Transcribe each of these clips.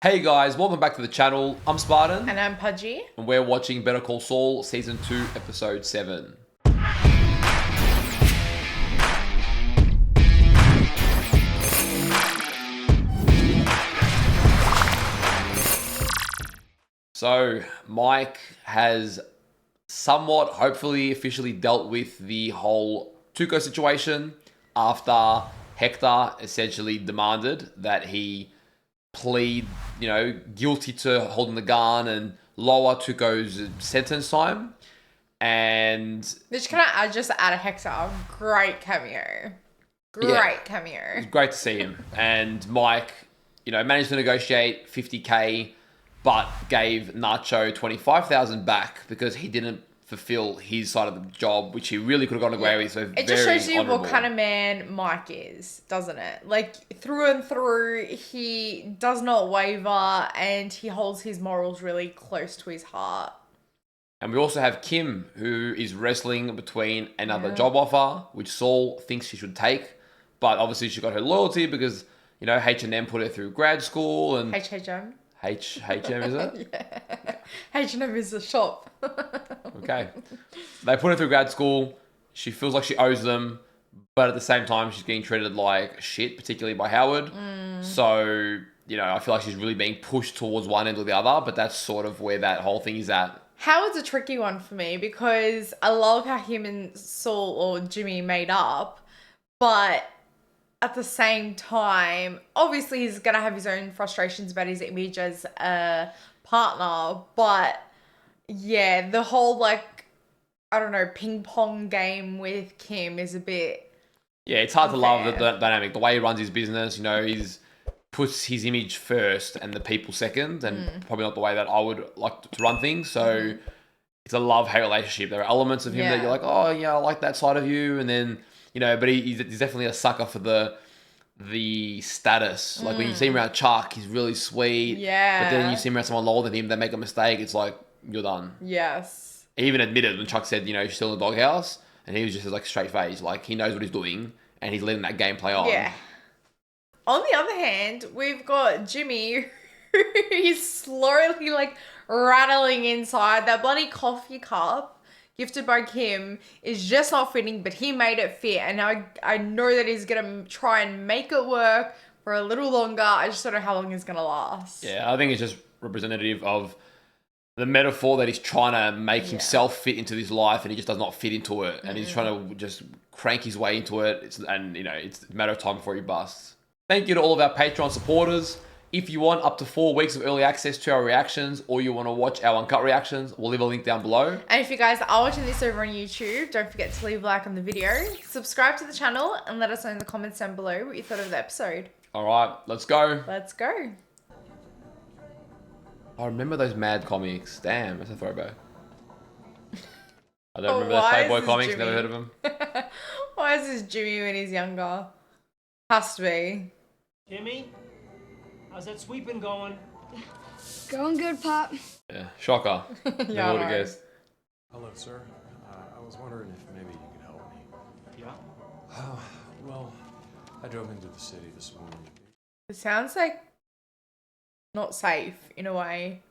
Hey guys, welcome back to the channel. I'm Spartan. And I'm Pudgey. And we're watching Better Call Saul Season 2, Episode 7. So, Mike has somewhat, hopefully, officially dealt with the whole Tuco situation after Hector essentially demanded that he plead, guilty to holding the gun and lower Tuco's sentence time. And Which can I just add a Hector? Great cameo. Cameo. It was great to see him. And Mike, managed to negotiate $50K, but gave Nacho $25,000 back because he didn't fulfill his side of the job, which he really could have gone away with. So it just shows you what kind of man Mike is, doesn't it? Like, through and through, he does not waver and he holds his morals really close to his heart. And we also have Kim, who is wrestling between another job offer, which Saul thinks she should take. But obviously she got her loyalty because, H&M put her through grad school. And H&M? H&M, is it? Yeah. H&M is a shop. Okay. They put her through grad school. She feels like she owes them. But at the same time, she's getting treated like shit, particularly by Howard. So, I feel like she's really being pushed towards one end or the other. But that's sort of where that whole thing is at. Howard's a tricky one for me because I love how him and Saul or Jimmy made up. But at the same time, obviously he's going to have his own frustrations about his image as a partner. But yeah, the whole ping pong game with Kim is a bit... Yeah, it's hard to love the dynamic. The way he runs his business, he's puts his image first and the people second, and probably not the way that I would like to run things. So it's a love-hate relationship. There are elements of him that you're like, oh yeah, I like that side of you, and then but he's definitely a sucker for the status. Like when you see him around Chuck, he's really sweet. Yeah. But then you see him around someone lower than him, they make a mistake. It's like, you're done. Yes. He even admitted when Chuck said, she's still in the doghouse, and he was just like straight face, like he knows what he's doing, and he's letting that game play on. Yeah. On the other hand, we've got Jimmy, who is slowly rattling inside. That bloody coffee cup gifted by Kim is just not fitting, but he made it fit. And now I know that he's going to try and make it work for a little longer. I just don't know how long it's going to last. Yeah, I think it's just representative of the metaphor that he's trying to make himself fit into this life, and he just does not fit into it. And he's trying to just crank his way into it. It's a matter of time before he busts. Thank you to all of our Patreon supporters. If you want up to 4 weeks of early access to our reactions, or you want to watch our uncut reactions, we'll leave a link down below. And if you guys are watching this over on YouTube, don't forget to leave a like on the video, subscribe to the channel, and let us know in the comments down below what you thought of the episode. All right, let's go. Let's go. I remember those Mad comics. Damn, that's a throwback. I don't remember those Playboy comics. Jimmy? Never heard of them. Why is this Jimmy when he's younger? Has to be. Jimmy, how's that sweeping going? Going good, Pop. Yeah, shocker. Never would have guessed. Hello, sir. I was wondering if maybe you could help me. Yeah? Well, I drove into the city this morning. It sounds like not safe in a way.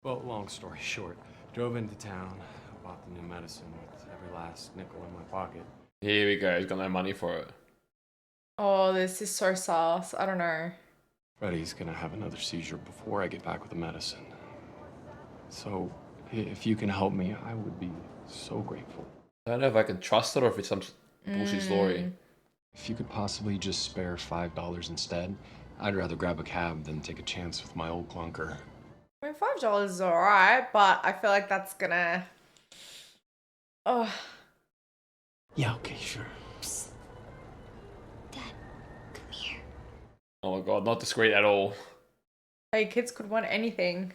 Well, long story short, drove into town, bought the new medicine with every last nickel in my pocket. Here we go. He's got no money for it. Oh, this is so sus. I don't know. Freddie's gonna have another seizure before I get back with the medicine. So, if you can help me, I would be so grateful. I don't know if I can trust it or if it's some bullshit story. If you could possibly just spare $5 instead, I'd rather grab a cab than take a chance with my old clunker. I mean, $5 is alright, but I feel like that's gonna... Oh. Yeah, okay, sure. Dad, come here. Oh my god, not discreet at all. Hey, kids could want anything.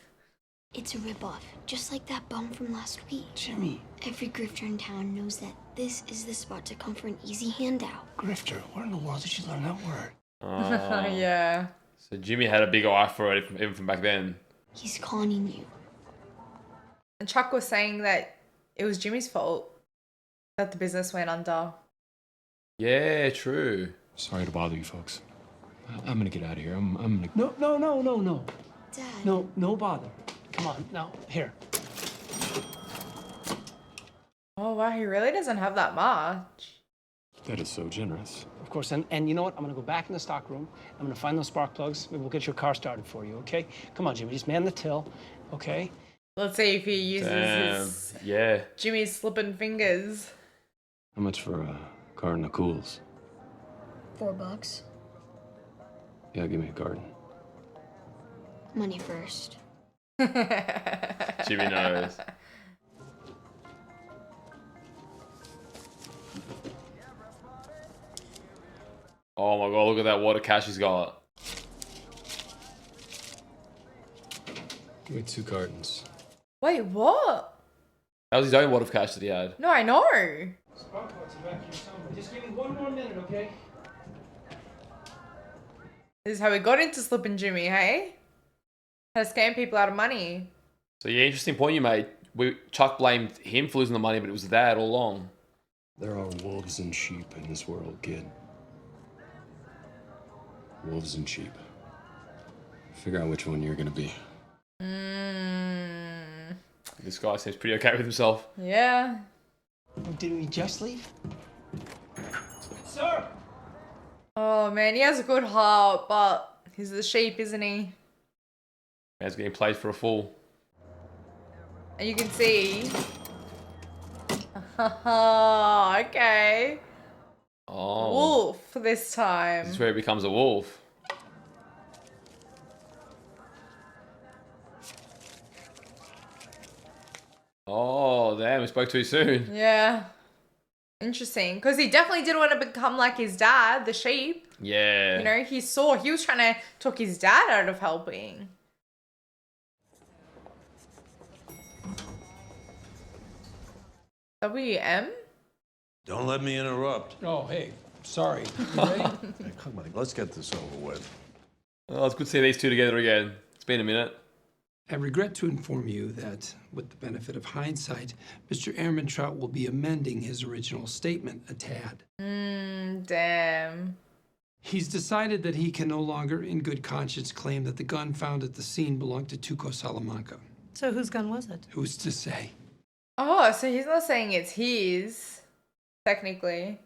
It's a ripoff, just like that bum from last week. Jimmy. Every grifter in town knows that this is the spot to come for an easy handout. Grifter? Where in the world did you learn that word? Yeah. So Jimmy had a big eye for it even from back then. He's conning you. And Chuck was saying that it was Jimmy's fault that the business went under. Yeah, true. Sorry to bother you folks. I'm gonna get out of here. I'm gonna... No. Dad. No bother. Come on, now, here. Oh, wow, he really doesn't have that much. That is so generous. Of course, and you know what? I'm gonna go back in the stock room. I'm gonna find those spark plugs. Maybe we'll get your car started for you, okay? Come on, Jimmy, just man the till, okay? Let's see if he uses his Yeah. Jimmy's slipping fingers. How much for a carton of Cools? $4. Yeah, give me a carton. Money first. Jimmy knows. Oh my god, look at that water cash he's got. Give me 2 cartons. Wait, what? That was his own water of cash that he had. No, I know. Spark plugs are back here somewhere. Just give me 1 more minute, okay? This is how we got into slipping Jimmy, hey? How to scam people out of money. So yeah, interesting point you made. Chuck blamed him for losing the money, but it was Dad all along. There are wolves and sheep in this world, kid. Wolves and sheep. Figure out which one you're gonna be. This guy seems pretty okay with himself. Yeah. Did we just leave? Sir! Oh man, he has a good heart, but he's the sheep, isn't he? Man's getting played for a fool. And you can see. Okay. Oh. Wolf this time. This is where he becomes a wolf. Oh, damn, we spoke too soon. Yeah. Interesting. Because he definitely didn't want to become like his dad, the sheep. Yeah. You know, he was trying to talk his dad out of helping. WM? Don't let me interrupt. Oh, hey, sorry. You ready? Hey, come on, let's get this over with. Oh, it's good to see these two together again. It's been a minute. I regret to inform you that, with the benefit of hindsight, Mr. Ehrmantraut will be amending his original statement a tad. Damn. He's decided that he can no longer, in good conscience, claim that the gun found at the scene belonged to Tuco Salamanca. So whose gun was it? Who's to say? Oh, so he's not saying it's his, technically.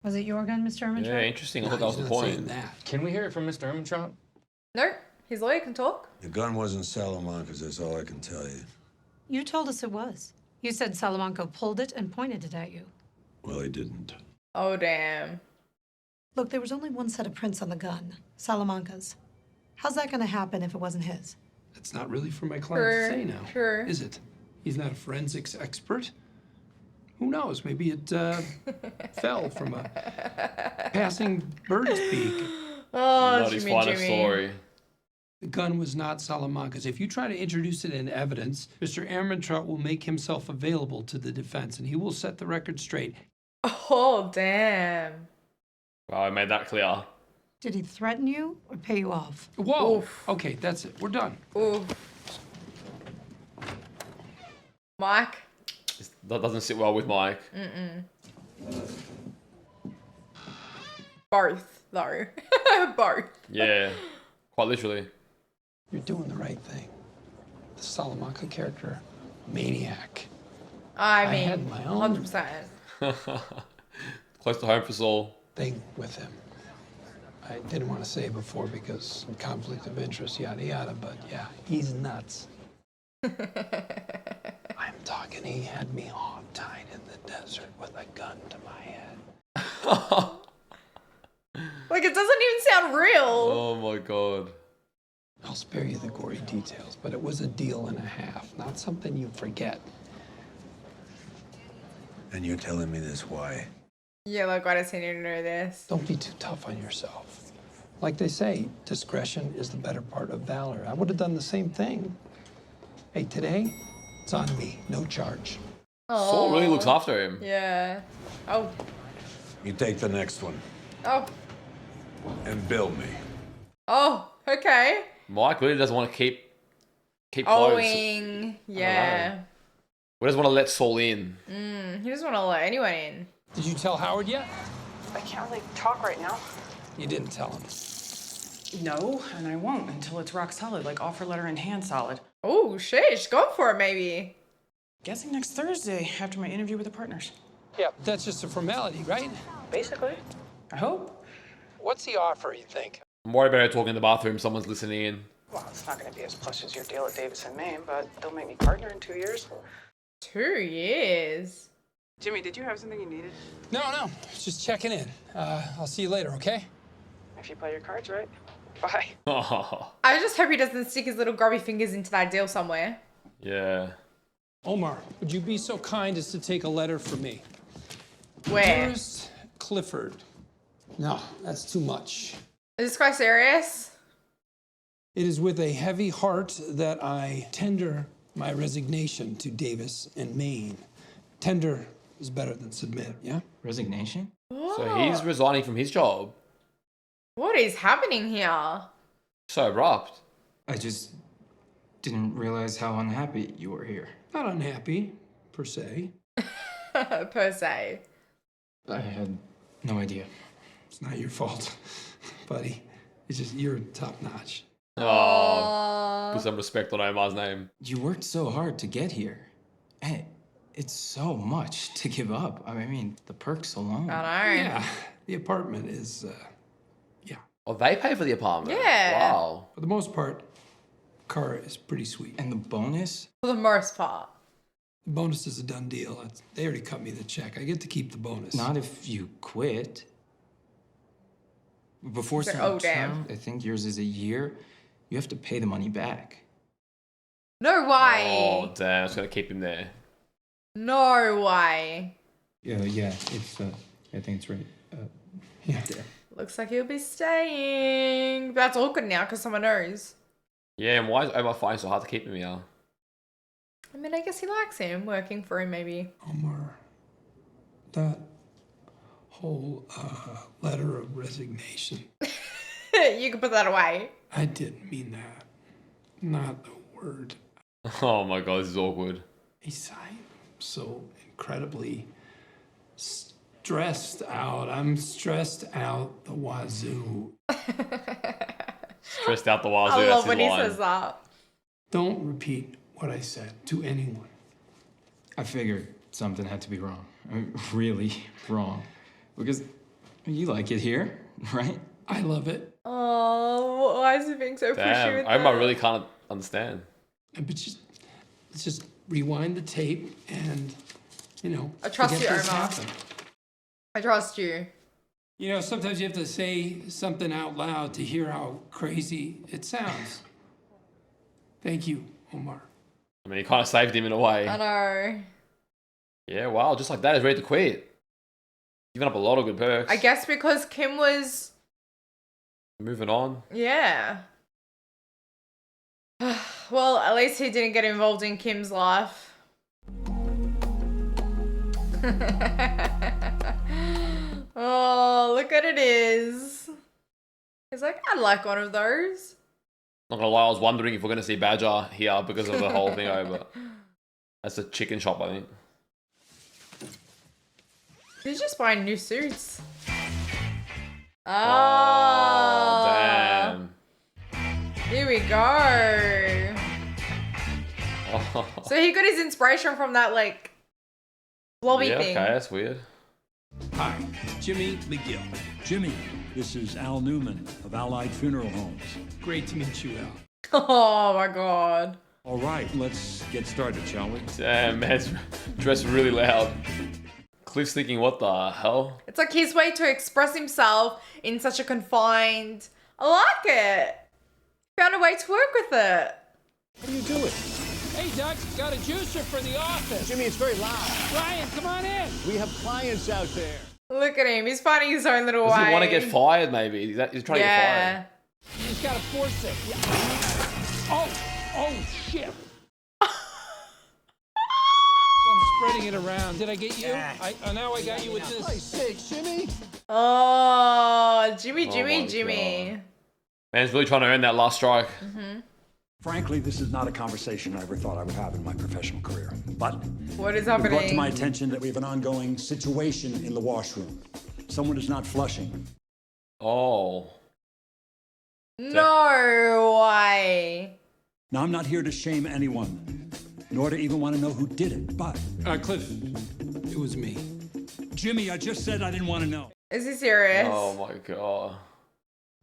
Was it your gun, Mr. Ehrmantraut? Yeah, interesting. I thought that was he's the not saying point. that. Can we hear it from Mr. Ehrmantraut? No, his lawyer can talk. The gun wasn't Salamanca's, that's all I can tell you. You told us it was. You said Salamanca pulled it and pointed it at you. Well, he didn't. Oh, damn. Look, there was only one set of prints on the gun, Salamanca's. How's that going to happen if it wasn't his? That's not really for my client to say now, True. is it? He's not a forensics expert. Who knows? Maybe it fell from a passing bird's beak. Oh, Not his Jimmy, finest Jimmy. story. The gun was not Salamanca's. If you try to introduce it in evidence, Mr. Ehrmantraut will make himself available to the defense, and he will set the record straight. Oh, damn. Wow, I made that clear. Did he threaten you or pay you off? Whoa! Oof. Okay, that's it. We're done. Ooh. Mike? That doesn't sit well with Mike. Both, though. Both. Yeah, quite literally. You're doing the right thing. The Salamanca character, maniac. I mean, had my own 100%. Close to home for Saul. thing with him. I didn't want to say it before because conflict of interest, yada yada, but yeah, he's nuts. I'm talking, he had me hog-tied in the desert with a gun to my head. Like, it doesn't even sound real. Oh my god. I'll spare you the gory details, but it was a deal and a half, not something you forget. And you're telling me this why? Yeah, like, why does he need to know this? Don't be too tough on yourself. Like they say, discretion is the better part of valor. I would have done the same thing. Hey, today, it's on me, no charge. Saul really looks after him. Yeah. Oh. You take the next one Oh. and bill me. Oh, okay. Mike really doesn't want to keep close. Owing. Yeah. He doesn't want to let Saul in. He doesn't want to let anyone in. Did you tell Howard yet? I can't really talk right now. You didn't tell him. No, and I won't until it's rock solid, like offer letter in hand solid. Oh, sheesh. Go for it, maybe. Guessing next Thursday after my interview with the partners. Yeah, that's just a formality, right? Basically. I hope. What's the offer, you think? I'm worried about her talking in the bathroom. Someone's listening in. Well, it's not going to be as plush as your deal at Davis and Maine, but they'll make me partner in 2 years. 2 years? Jimmy, did you have something you needed? No, just checking in. I'll see you later, okay? If you play your cards right. Bye. Oh, I just hope he doesn't stick his little grubby fingers into that deal somewhere. yeah. Omar, would you be so kind as to take a letter for me? Where? Dearest Clifford. No, that's too much. Is this guy serious? It is with a heavy heart that I tender my resignation to Davis and Maine. Tender is better than submit, yeah? Resignation? So he's resigning from his job. What is happening here? So abrupt. I just didn't realize how unhappy you were here. Not unhappy, per se. Per se. I had no idea. It's not your fault, buddy. It's just you're top notch. Oh, put some respect on Omar's name. You worked so hard to get here. And it's so much to give up. I mean, the perks alone. I know. Yeah, the apartment is, yeah. Oh, they pay for the apartment? Yeah. Wow. For the most part, car is pretty sweet. And the bonus? For the most part. The bonus is a done deal. They already cut me the check. I get to keep the bonus. Not if you quit. Before He's like, certain oh, damn. term, I think yours is a year, you have to pay the money back. No way. Oh, damn. It's going to keep him there. No way. Yeah, it's, I think it's right. Yeah. Looks like he'll be staying. That's awkward now because someone knows. Yeah, and why is Omar finding so hard to keep him here? I mean, I guess he likes him working for him, maybe. Omar, that whole letter of resignation. You can put that away. I didn't mean that. Not a word. Oh my god, this is awkward. I'm so incredibly stressed out. I'm stressed out the wazoo. Stressed out the wazoo. I love that's when his he line. says that. Don't repeat what I said to anyone. I figured something had to be wrong. I mean, really wrong. Because you like it here, right? I love it. Oh, why is he being so pushy Damn, with Omar that? really can't understand. But let's just rewind the tape and, I trust forget you, this Omar. happened. I trust you. Sometimes you have to say something out loud to hear how crazy it sounds. Thank you, Omar. I mean, he kind of saved him in a way. I know. Yeah, wow, just like that, he's ready to quit. Giving up a lot of good perks. I guess because Kim was... Moving on. Yeah. Well, at least he didn't get involved in Kim's life. Oh, look what it is. He's like, I'd like one of those. Not gonna lie, I was wondering if we're gonna see Badger here because of the whole thing over. That's a chicken shop, I think. He's just buying new suits. Oh, damn. Here we go. Oh. So he got his inspiration from that, like, blobby Yeah, thing. okay, that's weird. Hi, Jimmy McGill. Jimmy, this is Al Newman of Allied Funeral Homes. Great to meet you, Al. Oh my god. All right, let's get started, shall we? Damn, man's dressed really loud. Cliff's thinking, what the hell? It's like his way to express himself in such a confined... I like it. Found a way to work with it. What are you doing? Hey, Doug, got a juicer for the office. Jimmy, it's very loud. Brian, come on in. We have clients out there. Look at him. He's finding his own little Does way. he want to get fired, maybe? He's trying to get fired. You just gotta force it. Yeah. Oh, shit. I'm spreading it around. Did I get you? Now I got you with this. Nice sakes, Jimmy. Oh, Jimmy, Oh Jimmy, my Jimmy. Man's really trying to earn that last strike. Frankly, this is not a conversation I ever thought I would have in my professional career. But What is it brought to happening? my attention that we have an ongoing situation in the washroom. Someone is not flushing. Oh. No way. Now, I'm not here to shame anyone, nor to even want to know who did it, but... Cliff, it was me. Jimmy, I just said I didn't want to know. Is he serious? Oh my god.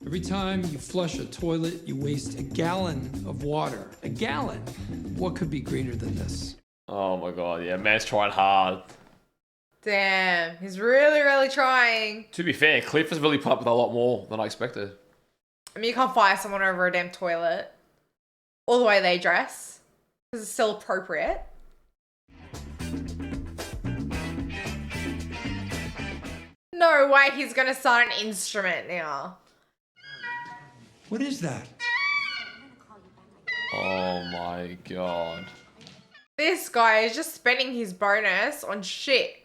Every time you flush a toilet, you waste a gallon of water. A gallon? What could be greener than this? Oh my god, yeah, man's trying hard. Damn, he's really, really trying. To be fair, Cliff has really put up with a lot more than I expected. I mean, you can't fire someone over a damn toilet. Or the way they dress. Because it's still appropriate. No way he's gonna start an instrument now. What is that? Oh my god. This guy is just spending his bonus on shit.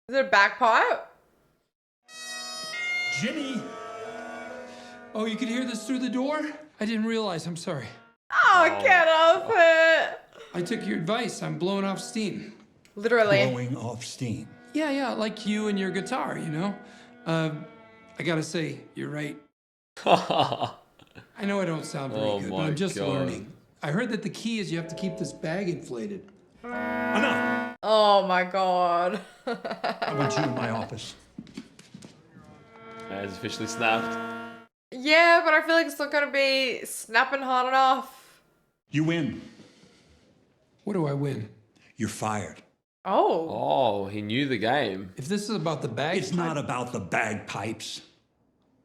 Is it a bagpipe? Jimmy! Oh, you could hear this through the door? I didn't realize. I'm sorry. Oh, get off it. I took your advice. I'm blowing off steam. Literally. Blowing off steam. Yeah, like you and your guitar, you know? I gotta say, you're right. Oh I know I don't sound very good, but I'm just God. learning. I heard that the key is you have to keep this bag inflated. Enough! Oh my god. I want you in my office. Man's officially snapped. Yeah, but I feel like it's not gonna be snapping hard enough. You win. What do I win? You're fired. Oh. Oh, he knew the game. If this is about the bag, It's not about the bagpipes.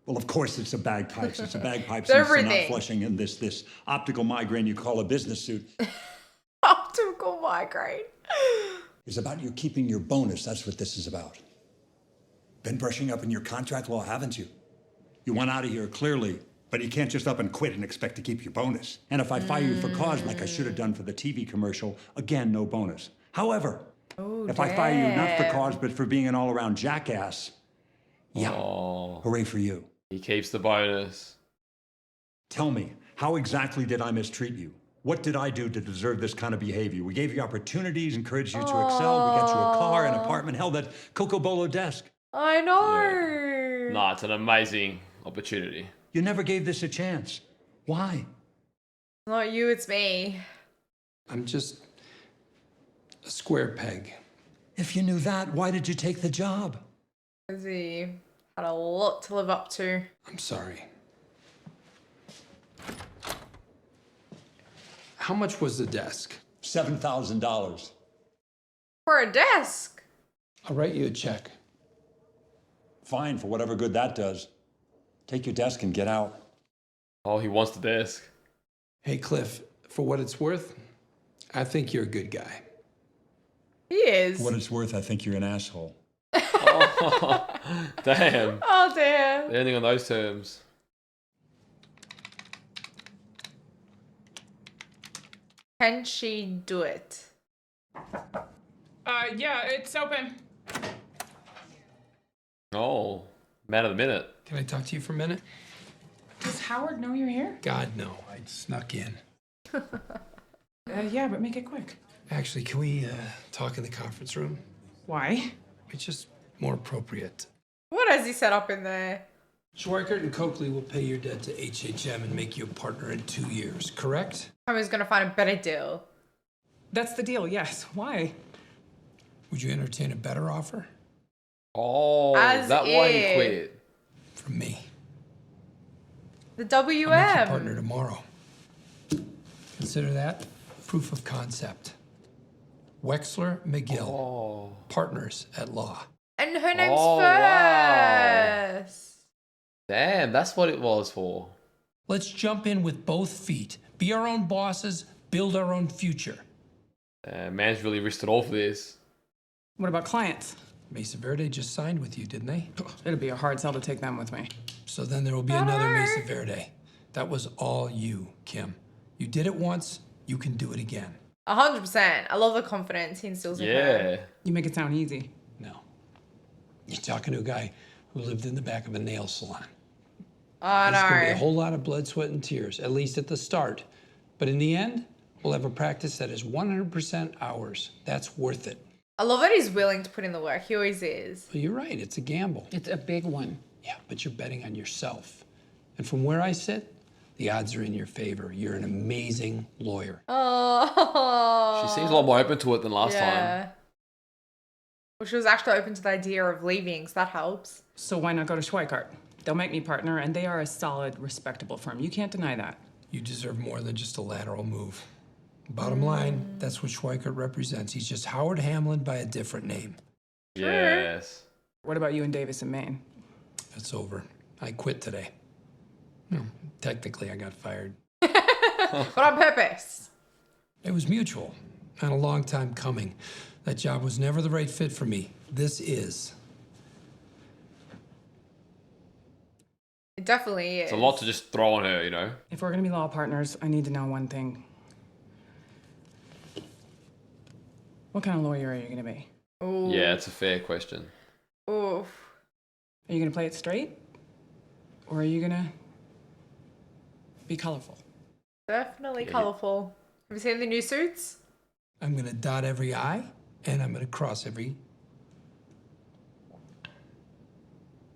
Well, of course it's the bagpipes. It's the bagpipes It's and it's the not everything. flushing in this optical migraine you call a business suit. Optical migraine. It's about you keeping your bonus. That's what this is about. Been brushing up in your contract law, haven't you? You want out of here clearly, but you can't just up and quit and expect to keep your bonus. And if I fire you for cause like I should have done for the TV commercial, again, no bonus. However, if I fire you not for cause but for being an all-around jackass, yeah, hooray for you. He keeps the bonus. Tell me, how exactly did I mistreat you? What did I do to deserve this kind of behavior? We gave you opportunities, encouraged you to excel. We got you a car, an apartment, hell, that Coco Bolo desk. I know. Nah, it's an amazing opportunity. You never gave this a chance. Why? Not you, it's me. I'm just a square peg. If you knew that, why did you take the job? Because he had a lot to live up to. I'm sorry. How much was the desk? $7,000. For a desk. I'll write you a check. Fine, for whatever good that does. Take your desk and get out. Oh, he wants the desk. Hey, Cliff, for what it's worth, I think you're a good guy. He is. For what it's worth, I think you're an asshole. Oh, damn. Oh, damn. Ending on those terms. Can she do it? Yeah, it's open. Oh, man of the minute. Can I talk to you for a minute? Does Howard know you're here? God, no. I snuck in. Yeah, but make it quick. Actually, can we talk in the conference room? Why? It's just more appropriate. What has he set up in there? Schweikert and Oakleigh will pay your debt to HHM and make you a partner in 2 years, correct? Tommy's gonna find a better deal. That's the deal, yes. Why? Would you entertain a better offer? Oh, As is that why he if. quit? From me. The I'll make you WM. partner tomorrow. Consider that proof of concept. Wexler, McGill, Oh. partners at law. And her name's Oh, wow. First. Damn, that's what it was for. Let's jump in with both feet. Be our own bosses, build our own future. Man's really risked it all for this. What about clients? Mesa Verde just signed with you, didn't they? It'd be a hard sell to take them with me. So then there will be another Mesa Verde. That was all you, Kim. You did it once, you can do it again. 100%. I love the confidence he instills in her. Yeah. You make it sound easy. No. You're talking to a guy who lived in the back of a nail salon. I It's gonna be a know. whole lot of blood, sweat, and tears, at least at the start. But in the end, we'll have a practice that is 100% ours. That's worth it. I love that he's willing to put in the work. He always is. Well, you're right, it's a gamble. It's a big one. Yeah, but you're betting on yourself. And from where I sit, the odds are in your favor. You're an amazing lawyer. Oh. She seems a lot more open to it than last time. Well, she was actually open to the idea of leaving, so that helps. So why not go to Schweikart? They'll make me partner, and they are a solid, respectable firm. You can't deny that. You deserve more than just a lateral move. Bottom line, that's what Schweikart represents. He's just Howard Hamlin by a different name. Yes. What about you and Davis in Maine? It's over. I quit today. No, technically, I got fired. But on purpose. It was mutual and a long time coming. That job was never the right fit for me. This is. It definitely is. It's a lot to just throw on her, you know? If we're gonna be law partners, I need to know one thing. What kind of lawyer are you gonna be? Ooh. Yeah, it's a fair question. Oof. Are you gonna play it straight? Or are you gonna be colorful? Definitely colourful. Have you seen the new suits? I'm gonna dot every I and I'm gonna cross every.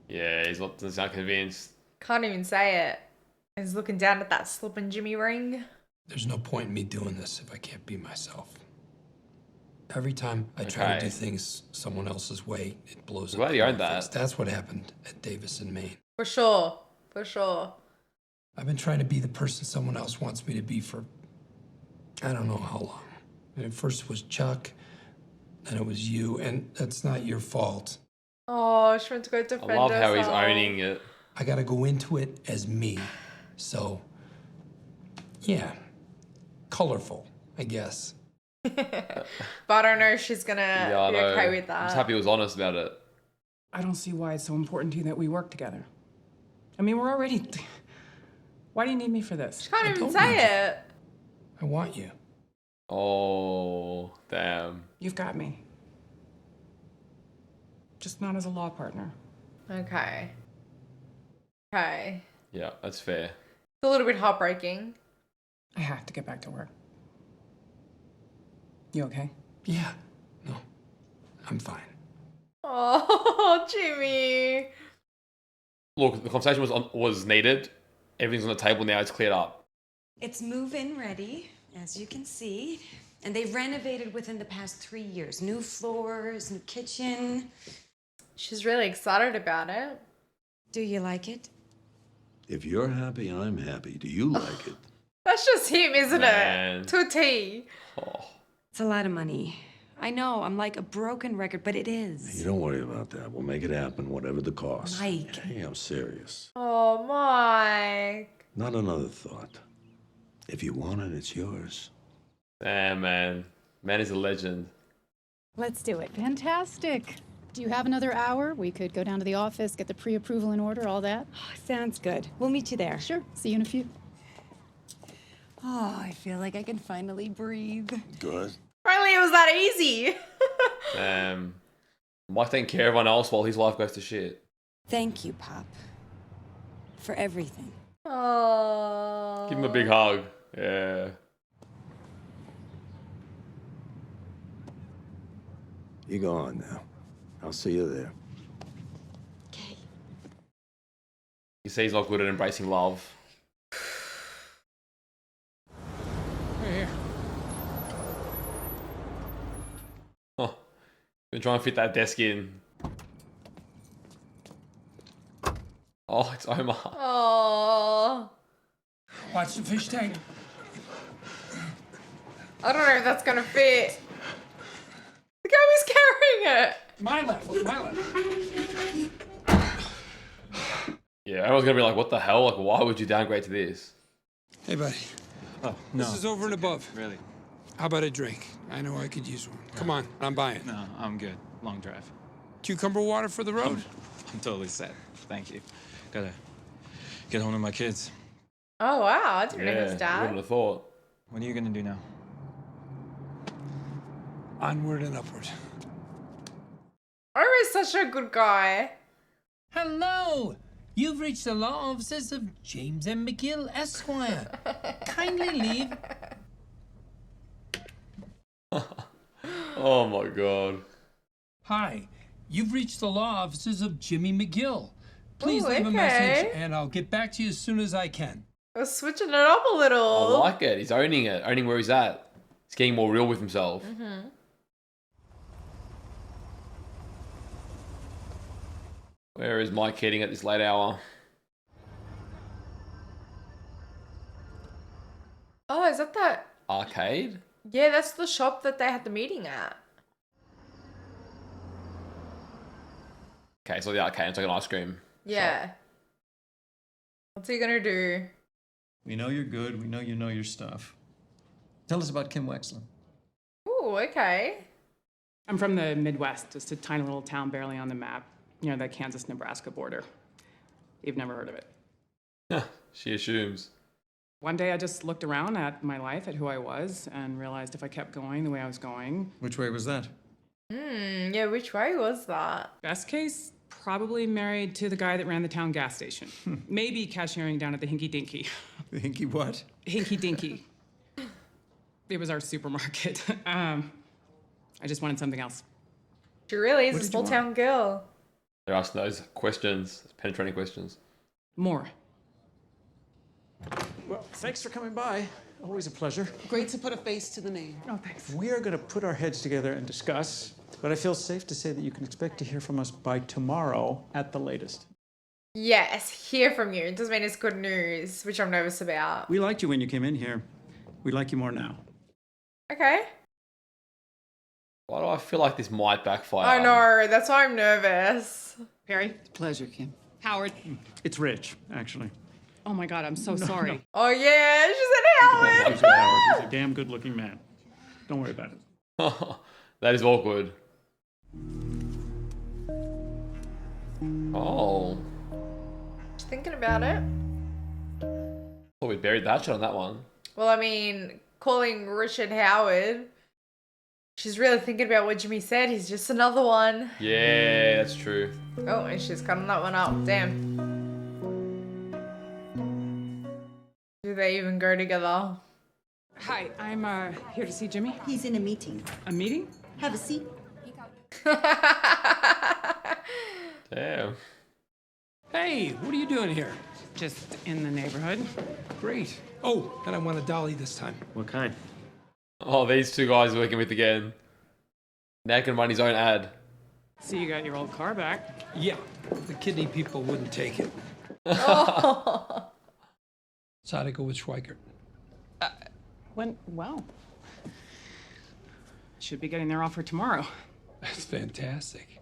Yeah, he's not convinced. Can't even say it. He's looking down at that slippin' Jimmy ring. There's no point in me doing this if I can't be myself. Every time I try to do things someone else's way, it blows up. Glad you in owned my that. face. That's what happened at Davis in Maine. For sure. For sure. I've been trying to be the person someone else wants me to be for I don't know how long. And at first it was Chuck, then it was you, and that's not your fault. Oh, she went to go defend I love how he's herself. owning it. I gotta go into it as me. So, yeah, colorful, I guess. But I don't know if she's gonna be okay with that. I'm just happy he was honest about it. I don't see why it's so important to you that we work together. I mean, we're already... Why do you need me for this? She can't even say it. I want you. Oh, damn. You've got me. Just not as a law partner. Okay. Okay. Yeah, that's fair. It's a little bit heartbreaking. I have to get back to work. You okay? Yeah, no, I'm fine. Oh, Jimmy. Look, the conversation was needed. Everything's on the table now. It's cleared up. It's move-in ready, as you can see. And they've renovated within the past 3 years. New floors, new kitchen. She's really excited about it. Do you like it? If you're happy, I'm happy. Do you like it? That's just him, isn't Man. it? To a T. Oh. It's a lot of money. I know, I'm like a broken record, but it is. You don't worry about that. We'll make it happen, whatever the cost. Mike. Hey, I'm serious. Oh, Mike. Not another thought. If you want it, it's yours. Damn, man. Man is a legend. Let's do it. Fantastic. Do you have another hour? We could go down to the office, get the pre-approval in order, all that. Oh, sounds good. We'll meet you there. Sure. See you in a few. Oh, I feel like I can finally breathe. Good. Finally, it was that easy. Mike taking care of everyone else while his life goes to shit. Thank you, Pop, for everything. Oh. Give him a big hug. Yeah. You go on now. I'll see you there. You see he's not good at embracing love. Here. Huh. Been trying to fit that desk in. Oh, it's Omar. Oh. Watch the fish tank. I don't know if that's gonna fit. Look how he's carrying it. My left. Yeah, everyone's gonna be like, what the hell? Like, why would you downgrade to this? Hey, buddy. Oh, no. This is over and above. Really? How about a drink? I know I could use one. Come on, I'm buying. No, I'm good. Long drive. Cucumber water for the road? I'm totally set. Thank you. Gotta get home to my kids. Oh, wow. I didn't know his I dad. wouldn't have thought. What are you gonna do now? Onward and upward. Omar's such a good guy. Hello! You've reached the law offices of James M. McGill, Esquire. Kindly leave. Oh my god. Hi, you've reached the law offices of Jimmy McGill. Please Ooh, leave a okay. message, and I'll get back to you as soon as I can. We're switching it up a little. I like it. He's owning it, owning where he's at. He's getting more real with himself. Mm-hmm. Where is Mike heading at this late hour? Oh, is that? Arcade? Yeah, that's the shop that they had the meeting at. Okay, so the arcade, it's like an ice cream. Yeah. What's he gonna do? We know you're good. We know you know your stuff. Tell us about Kim Wexler. Ooh, okay. I'm from the Midwest, just a tiny little town barely on the map, near the Kansas-Nebraska border. You've never heard of it. She assumes. One day I just looked around at my life, at who I was, and realized if I kept going the way I was going... Which way was that? Yeah, which way was that? Best case, probably married to the guy that ran the town gas station. Maybe cashiering down at the Hinky Dinky. The Hinky what? Hinky Dinky. It was our supermarket. I just wanted something else. She really is What a did you small want? town girl. They're asking those questions, penetrating questions. More. Well, thanks for coming by. Always a pleasure. Great to put a face to the name. Oh, thanks. We are going to put our heads together and discuss, but I feel safe to say that you can expect to hear from us by tomorrow at the latest. Yes, hear from you. It doesn't mean it's good news, which I'm nervous about. We liked you when you came in here. We like you more now. Okay. Why do I feel like this might backfire? I know, that's why I'm nervous. Perry? Pleasure, Kim. Howard? It's Rich, actually. Oh my God, I'm so sorry. Oh yeah, she said Howard. He's Howard. He's a damn good-looking man. Don't worry about it. That is awkward. Oh. Just thinking about it. Thought we buried that shot on that one. Well, I mean, calling Richard Howard. She's really thinking about what Jimmy said. He's just another one. Yeah, that's true. Oh, and she's cutting that one up. Damn. Do they even go together? Hi, I'm here to see Jimmy. He's in a meeting. A meeting? Have a seat. Damn. Hey, what are you doing here? Just in the neighborhood. Great. Oh, and I want a dolly this time. What kind? Oh, these two guys working with again. Now can run his own ad. See, you got your old car back. Yeah, the kidney people wouldn't take it. Oh. So how'd it go with Schweikert? Went well. Should be getting their offer tomorrow. That's fantastic.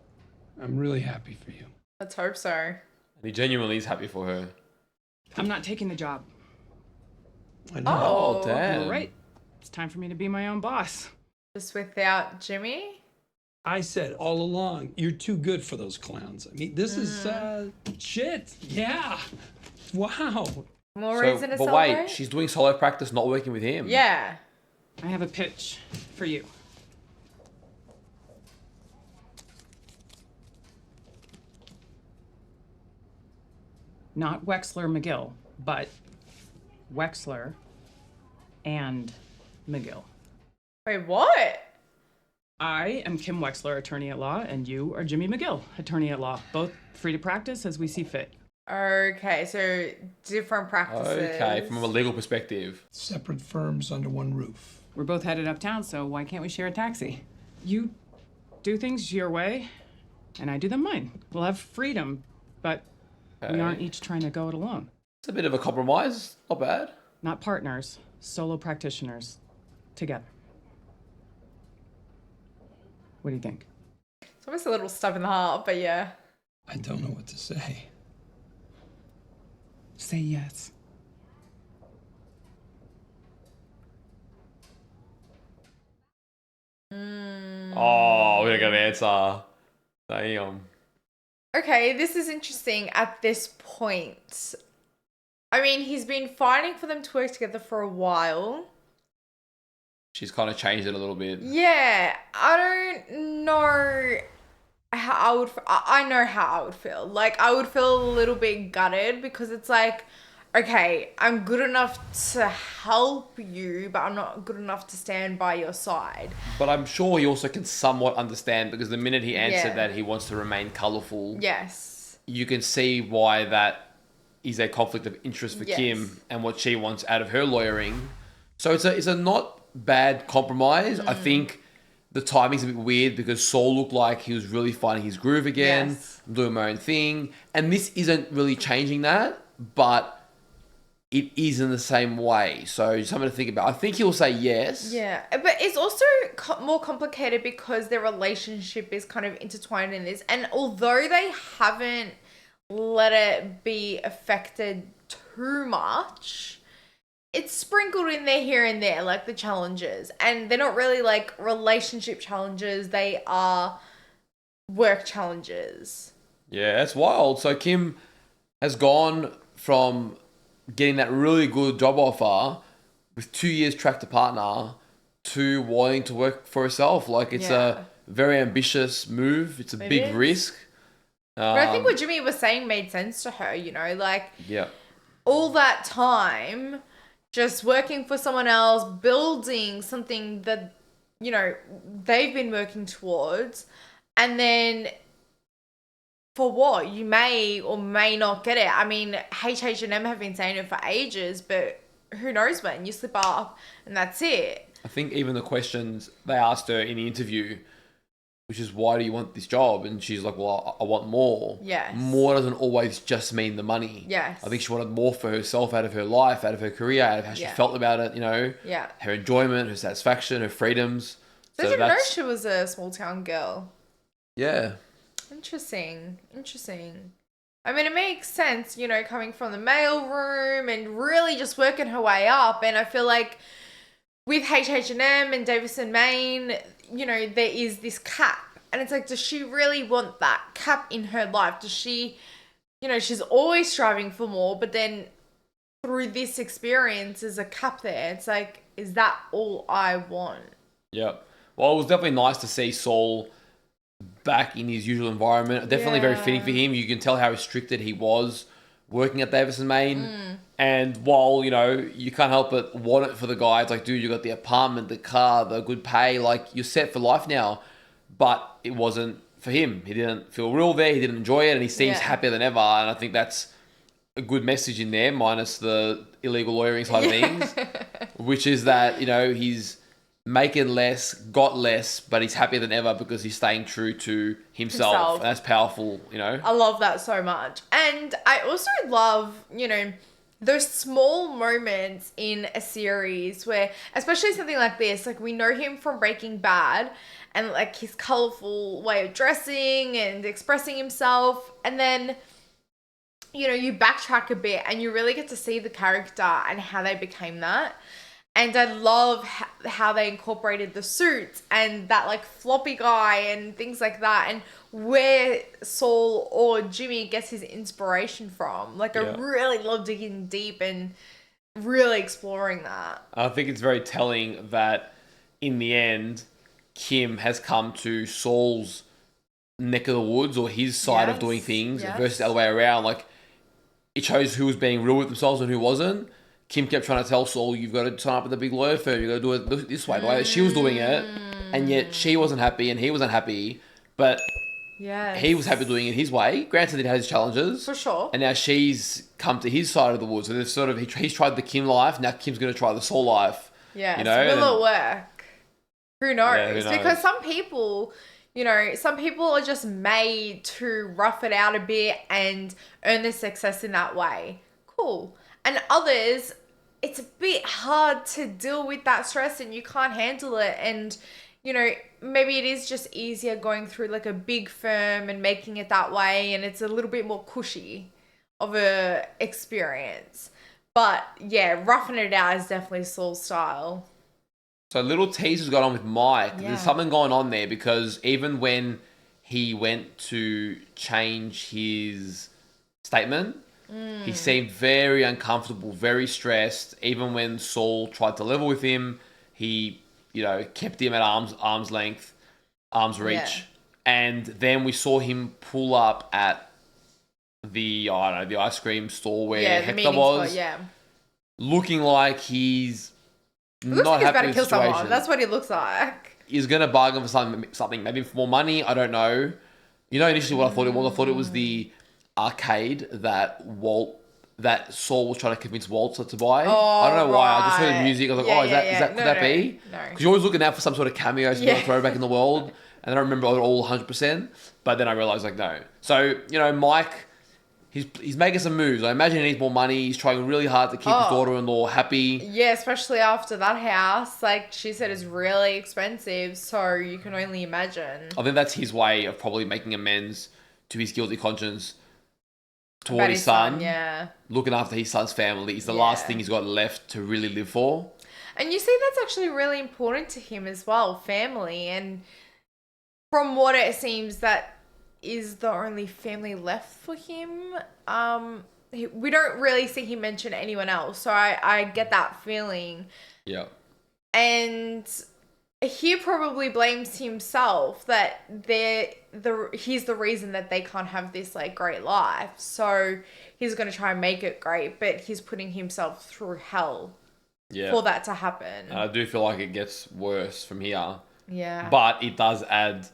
I'm really happy for you. Let's hope so. And he genuinely is happy for her. I'm not taking the job. I know. Oh, damn. All right. It's time for me to be my own boss. Just without Jimmy? I said all along, you're too good for those clowns. I mean, this is shit. Yeah. Wow. More reason to but celebrate? wait, she's doing solo practice, not working with him. Yeah. I have a pitch for you. Not Wexler McGill, but Wexler and McGill. Wait, what? I am Kim Wexler, attorney at law, and you are Jimmy McGill, attorney at law. Both free to practice as we see fit. Okay, so different practices. Okay, from a legal perspective. Separate firms under one roof. We're both headed uptown, so why can't we share a taxi? You do things your way, and I do them mine. We'll have freedom, but we aren't each trying to go it alone. It's a bit of a compromise. Not bad. Not partners, solo practitioners, together. What do you think? It's almost a little stub in the heart, but yeah. I don't know what to say. Say yes. Oh, we don't get an answer. Damn. Okay, this is interesting at this point. I mean, he's been fighting for them to work together for a while. She's kind of changed it a little bit. Yeah, I don't know how I would... I know how I would feel. Like, I would feel a little bit gutted because it's like, okay, I'm good enough to help you, but I'm not good enough to stand by your side. But I'm sure he also can somewhat understand because the minute he answered Yeah. that he wants to remain colourful, Yes. you can see why that is a conflict of interest for Yes. Kim and what she wants out of her lawyering. So it's a not bad compromise. I think the timing's a bit weird because Saul looked like he was really finding his groove again, Yes. doing my own thing. And this isn't really changing that, but it is in the same way. So something to think about. I think he'll say yes. Yeah, but it's also more complicated because their relationship is kind of intertwined in this. And although they haven't let it be affected too much, it's sprinkled in there here and there, like the challenges. And they're not really like relationship challenges, they are work challenges. Yeah, that's wild. So Kim has gone from getting that really good job offer with 2 years track to partner to wanting to work for herself. Like, it's a very ambitious move. It's a big is. risk. But I think what Jimmy was saying made sense to her, you know, like Yeah. all that time just working for someone else, building something that, you know, they've been working towards, and then for what? You may or may not get it. I mean, H&M have been saying it for ages, but who knows when? You slip up and that's it. I think even the questions they asked her in the interview, which is, why do you want this job? And she's like, well, I want more. Yes. More doesn't always just mean the money. Yes. I think she wanted more for herself, out of her life, out of her career, out of how she Yeah. felt about it, you know, Yeah. her enjoyment, her satisfaction, her freedoms. So I didn't know she was a small town girl. Yeah. Interesting. I mean, it makes sense, you know, coming from the mailroom and really just working her way up. And I feel like with H&M and Davison Main, you know, there is this cap. And it's like, does she really want that cap in her life? Does she, you know, she's always striving for more, but then through this experience, there's a cap there. It's like, is that all I want? Yeah. Well, it was definitely nice to see Saul back in his usual environment. Definitely very fitting for him. You can tell how restricted he was working at Davison Main. And while, you know, you can't help but want it for the guy, it's like, dude, you got the apartment, the car, the good pay, like, you're set for life now. But it wasn't for him. He didn't feel real there. He didn't enjoy it, and he seems happier than ever. And I think that's a good message in there, minus the illegal lawyering side of things, which is that, you know, he's making less, got less, but he's happier than ever because he's staying true to himself. And that's powerful, you know. I love that so much. And I also love, you know, those small moments in a series where, especially something like this, like we know him from Breaking Bad and like his colorful way of dressing and expressing himself. And then, you know, you backtrack a bit and you really get to see the character and how they became that. And I love how they incorporated the suits and that like floppy guy and things like that, and where Saul or Jimmy gets his inspiration from. Like, I really love digging deep and really exploring that. I think it's very telling that in the end, Kim has come to Saul's neck of the woods or his side of doing things versus the other way around. Like, it shows who was being real with themselves and who wasn't. Kim kept trying to tell Saul, you've got to sign up with a big lawyer firm. You've got to do it this way, the way that she was doing it. And yet she wasn't happy and he wasn't happy. But he was happy doing it his way. Granted, it had his challenges. For sure. And now she's come to his side of the woods. So there's sort of, he's tried the Kim life. Now Kim's going to try the Saul life. Yeah. You know? Will it work? Who knows? Yeah, who knows? Because some people, you know, some people are just made to rough it out a bit and earn their success in that way. Cool. And others, it's a bit hard to deal with that stress and you can't handle it. And, you know, maybe it is just easier going through like a big firm and making it that way. And it's a little bit more cushy of a experience. But yeah, roughing it out is definitely Saul's style. So little teaser's got on with Mike. Yeah. There's something going on there because even when he went to change his statement, he seemed very uncomfortable, very stressed. Even when Saul tried to level with him, he, you know, kept him at arm's length, arm's reach. Yeah. And then we saw him pull up at the, I don't know, the ice cream store where the Hector meeting was, spot, looking like he's looks not like he's happy about to with kill the situation. someone. That's what he looks like. He's going to bargain for something, maybe for more money. I don't know. You know, initially what I thought it was. I thought it was the arcade that Saul was trying to convince Walter to buy. Oh, I don't know why. I just heard the right. music. I was like, Yeah, oh, is yeah, that could yeah. that be? No. Because you're always looking out for some sort of cameo, some sort of throwback in the world. And then I remember it all 100%. But then I realized, like, no. So, Mike, he's making some moves. I imagine he needs more money. He's trying really hard to keep his daughter-in-law happy. Yeah, especially after that house, like she said, is really expensive. So you can only imagine. I think that's his way of probably making amends to his guilty conscience toward About his son. Yeah. Looking after his son's family is the last thing he's got left to really live for. And you see, that's actually really important to him as well, family. And from what it seems, that is the only family left for him. We don't really see him mention anyone else, so I get that feeling. Yeah. And he probably blames himself that he's the reason that they can't have this like great life. So he's going to try and make it great, but he's putting himself through hell for that to happen. And I do feel like it gets worse from here. Yeah. But it does add,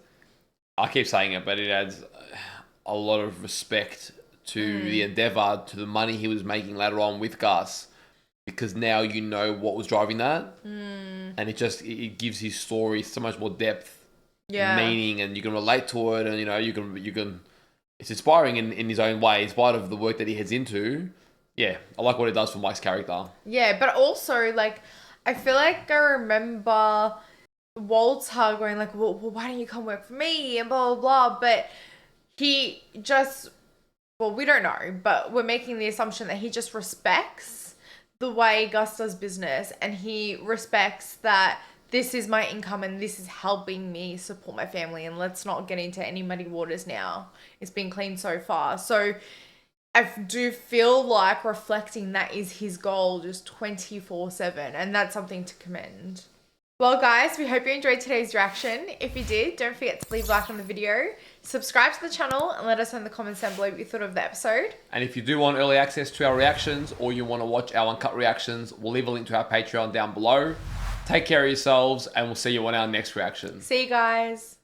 I keep saying it, but it adds a lot of respect to the endeavor, to the money he was making later on with Gus, because now you know what was driving that. And it gives his story so much more depth, meaning, and you can relate to it, and you can it's inspiring in his own way, in spite of the work that he heads into. Yeah, I like what it does for Mike's character. Yeah, but also, like, I feel like I remember Walter going like, well, why don't you come work for me, and blah, blah, blah. But he just, well, we don't know, but we're making the assumption that he just respects the way Gus does business, and he respects that this is my income and this is helping me support my family, and let's not get into any muddy waters now. It's been clean so far. So I do feel like reflecting that is his goal just 24/7, and that's something to commend. Well, guys, we hope you enjoyed today's reaction. If you did, don't forget to leave a like on the video, subscribe to the channel, and let us know in the comments down below what you thought of the episode. And if you do want early access to our reactions, or you want to watch our uncut reactions, we'll leave a link to our Patreon down below. Take care of yourselves, and we'll see you on our next reaction. See you guys.